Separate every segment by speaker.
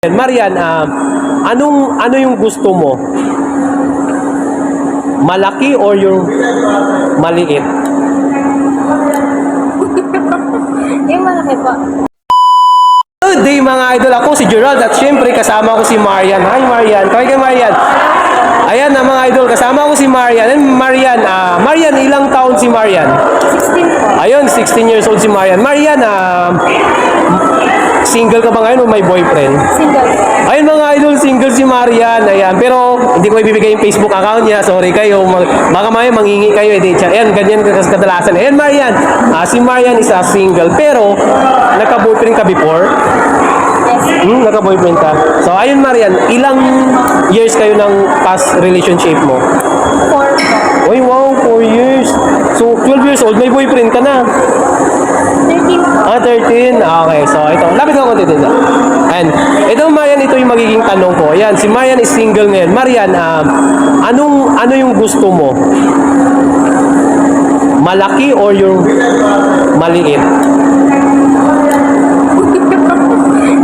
Speaker 1: Marian, ano yung gusto mo? Malaki or yung maliit?
Speaker 2: Yung malaki po.
Speaker 1: Good day mga idol, ako si Gerald at syempre kasama ko si Marian. Hi Marian, kay Marian. Ayan na mga idol, kasama ko si Marian. And Marian, Marian, ilang taon si Marian?
Speaker 2: 16 po.
Speaker 1: Ayun, 16 years old si Marian. Marian, single ka ba ngayon o may boyfriend?
Speaker 2: Single po.
Speaker 1: Ayun mga idol, single si Marian. Ayan, pero hindi ko ibibigay yung Facebook account niya. Sorry kayo. Baka may mangingi kayo. Ayan, ganyan kadalasan. Ayan, Marian. Si Marian is a single. Pero, nagka-boyfriend ka before?
Speaker 2: Yes.
Speaker 1: Nagka-boyfriend ka. So, ayun Marian, ilang years kayo ng past relationship mo?
Speaker 2: 4 po.
Speaker 1: Uy, wow, 4 years. So, 12 years old, may boyfriend ka na.
Speaker 2: 13 po.
Speaker 1: 13. Okay, so ito. Lapit lang konti dito. And ito Marian, ito yung magiging tanong ko. Ayan, si Marian is single ngayon. Marian, ano yung gusto mo? Malaki or yung maliit?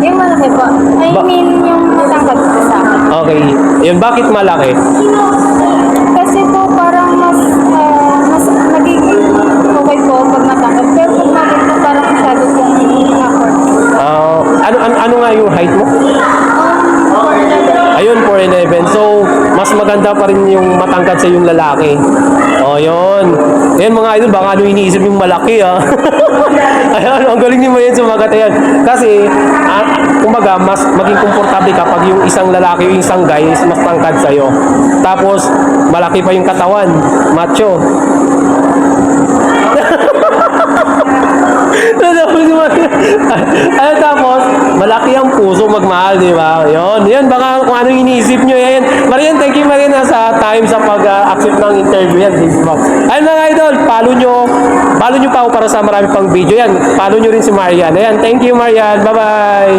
Speaker 2: Yung malaki po. I mean, yung matangkad po sa akin.
Speaker 1: Okay. Yun, bakit malaki?
Speaker 2: Kasi po parang mas nagiging okay po pag matangkad. Pero pag maliit po parang masyado pong awkward.
Speaker 1: Ano nga yung height mo?
Speaker 2: 4'11".
Speaker 1: Ayun, 4'11". So, mas maganda pa rin yung matangkad sa yung lalaki. O, yun. Ayan mga idol, baka ano iniisip yung malaki, ha? Ayan, ang galing niyo mo yan sumagat. Ayan. Kasi, kumbaga, mas maging komportable kapag yung isang lalaki, yung isang guy, is mas tangkad sa'yo. Tapos, malaki pa yung katawan. Macho. Tapos, malaki ang puso magmahal, di ba? Yun, baka kung ano iniisip nyo, yan. Marian, thank you Marian sa time sa pag-accept ng interview yan. Ayun mga idol, follow nyo pa ako para sa marami pang video yan. Follow nyo rin si Marian. Ayan, thank you Marian, bye-bye.